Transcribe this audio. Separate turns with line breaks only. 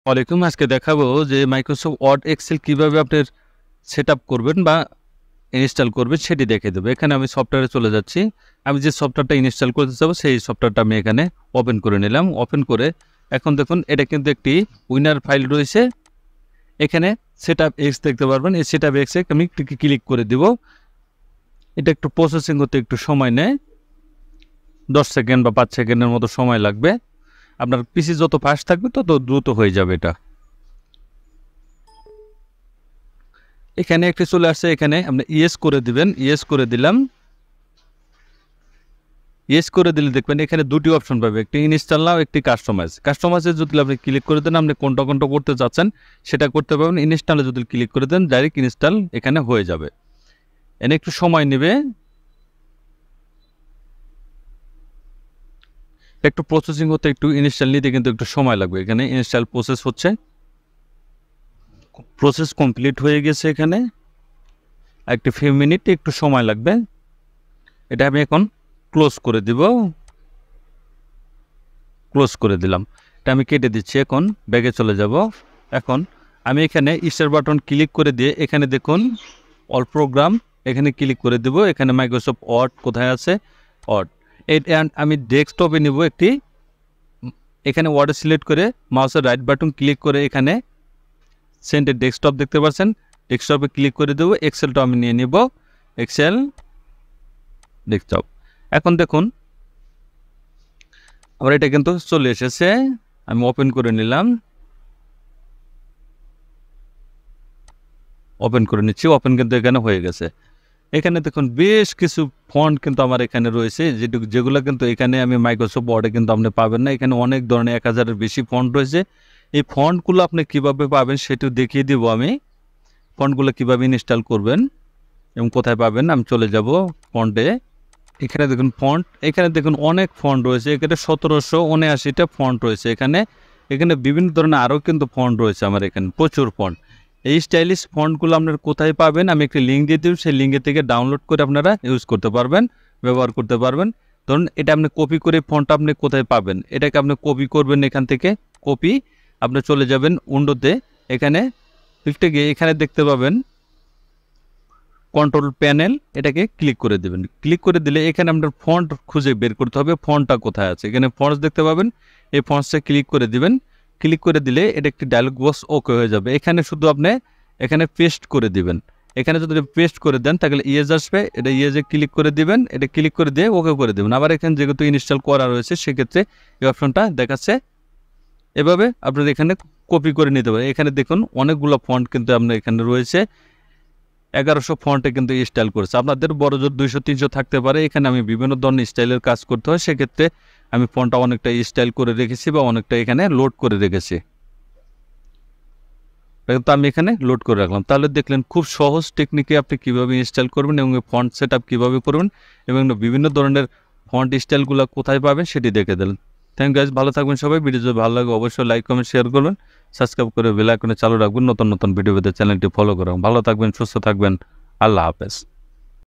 ওয়ালাইকুম। আজকে দেখাবো যে মাইক্রোসফট ওয়ার্ড এক্সেল কিভাবে আপনার সেটআপ করবেন বা ইনস্টল করবেন সেটি দেখে দেবো। এখানে আমি সফটওয়্যারে চলে যাচ্ছি। আমি যে সফটওয়্যারটা ইনস্টল করতে চাবো সেই সফটওয়্যারটা আমি এখানে ওপেন করে নিলাম। ওপেন করে এখন দেখুন এটা কিন্তু একটি উইনার ফাইল রয়েছে। এখানে সেটআপ এক্স দেখতে পারবেন। এই সেটআপ এক্সে আমি ক্লিক করে দিব। এটা একটু প্রসেসিং হতে একটু সময় নেয়, 10 সেকেন্ড বা 5 সেকেন্ডের মতো সময় লাগবে। আপনার পিসি যত ফাস্ট থাকবে তত দ্রুত হয়ে যাবে এটা। এখানে একটি চলে আসছে, এখানে আপনি ইয়েস করে দিবেন। ইয়েস করে দিলাম। ইয়েস করে দিলে দেখবেন এখানে দুটি অপশন পাবে, একটি ইনস্টল নাও, একটি কাস্টমাইজ। কাস্টমাইজে যদি আপনি ক্লিক করে দেন, আপনি কোনটা করতে চাচ্ছেন সেটা করতে পারবেন। ইনস্টলে যদি ক্লিক করে দেন ডাইরেক্ট ইনস্টল এখানে হয়ে যাবে। এনে একটু সময় নেবে, একটু প্রসেসিং হতে একটু ইনস্টল নিতে কিন্তু একটু সময় লাগবে। এখানে ইনস্টল প্রসেস হচ্ছে, প্রসেস কমপ্লিট হয়ে গেছে। এখানে একটু ফিউ মিনিট একটু সময় লাগবে। এটা আমি এখন ক্লোজ করে দিব। ক্লোজ করে দিলাম। এটা আমি কেটে দিচ্ছি। এখন ব্যাগে চলে যাব। এখন আমি এখানে স্টার বাটন ক্লিক করে দিয়ে এখানে দেখুন অল প্রোগ্রাম, এখানে ক্লিক করে দেব। এখানে মাইক্রোসফট ওয়ার্ড কোথায় আছে, ওয়ার্ড। আমি ডেস্কটপে নিব একটি। এখানে ওয়ার্ডে সিলেক্ট করে মাউসের রাইট বাটন ক্লিক করে এখানে সেন্টার ডেস্কটপ দেখতে পাচ্ছেন, ডেস্কটপে ক্লিক করে দেবো। এক্সেলটা আমি নিয়ে নিব, এক্সেল ডেস্কটপ। এখন দেখুন আমার এটা কিন্তু চলে এসেছে। আমি ওপেন করে নিলাম, ওপেন করে নিচ্ছি। ওপেন কিন্তু এখানে হয়ে গেছে। এখানে দেখুন বেশ কিছু ফন্ট কিন্তু আমার এখানে রয়েছে, যেগুলো কিন্তু এখানে আমি মাইক্রোসফট ওয়ার্ডে কিন্তু আপনি পাবেন না। এখানে অনেক ধরনের 1000-এর বেশি ফন্ট রয়েছে। এই ফন্টগুলো আপনি কিভাবে পাবেন সেটাও দেখিয়ে দিব আমি। ফন্টগুলো কিভাবে ইনস্টল করবেন এবং কোথায় পাবেন আমি চলে যাব ফন্টে। এখানে দেখুন ফন্ট, এখানে দেখুন অনেক ফন্ট রয়েছে। এখানে 1779টা ফন্ট রয়েছে। এখানে বিভিন্ন ধরনের আরও কিন্তু ফন্ট রয়েছে আমার এখানে, প্রচুর ফন্ট। এই স্টাইলিশ ফন্টগুলো আপনারা কোথায় পাবেন আমি একটি লিঙ্ক দিয়ে দেব, সেই লিঙ্কে থেকে ডাউনলোড করে আপনারা ইউজ করতে পারবেন, ব্যবহার করতে পারবেন। ধরুন এটা আপনি কপি করে ফন্টটা আপনি কোথায় পাবেন, এটাকে আপনি কপি করবেন। এখান থেকে কপি আপনি চলে যাবেন উইন্ডোতে। এখানে লিখতে গিয়ে এখানে দেখতে পাবেন কন্ট্রোল প্যানেল, এটাকে ক্লিক করে দেবেন। ক্লিক করে দিলে এখানে আপনার ফন্ট খুঁজে বের করতে হবে, ফন্টটা কোথায় আছে। এখানে ফন্টস দেখতে পাবেন, এই ফন্টসে ক্লিক করে দিবেন। ক্লিক করে দিলে এটা একটি ডায়লগ বক্স ওকে হয়ে যাবে। এখানে শুধু আপনি এখানে পেস্ট করে দিবেন। এখানে যদি পেস্ট করে দেন তাহলে ইয়েজ আসবে, এটা ইয়েজে ক্লিক করে দিবেন। এটা ক্লিক করে দিয়ে ওকে করে দেবেন। আবার এখানে যেহেতু ইনস্টল করা রয়েছে সেক্ষেত্রে এই অপশনটা দেখাচ্ছে। এভাবে আপনারা এখানে কপি করে নিতে পারেন। এখানে দেখুন অনেকগুলো ফন্ট কিন্তু আপনার এখানে রয়েছে। 1100 ফন্টে কিন্তু স্টাইল করেছে। আপনাদের বড় জোর 200-300 থাকতে পারে। এখানে আমি বিভিন্ন ধরনের স্টাইলের কাজ করতে হয়, সেক্ষেত্রে আমি ফন্টটা অনেকটা স্টাইল করে রেখেছি বা অনেকটা এখানে লোড করে রেখেছি। তো আমি এখানে লোড করে রাখলাম। তাহলে দেখলেন খুব সহজ টেকনিকে আপনি কীভাবে ইনস্টল করবেন এবং ফন্ট সেট আপ কীভাবে করবেন এবং বিভিন্ন ধরনের ফন্ট স্টাইলগুলো কোথায় পাবেন সেটি দেখে দিলেন। থ্যাংক গাইজ, ভালো থাকবেন সবাই। ভিডিও যদি ভালো লাগে অবশ্যই লাইক কমেন্ট শেয়ার করবেন, সাবস্ক্রাইব করে বেল আইকনে চালু রাখবেন। নতুন নতুন ভিডিও পেতে চ্যানেলটি ফলো করুন। ভালো থাকবেন, সুস্থ থাকবেন। আল্লাহ হাফেজ।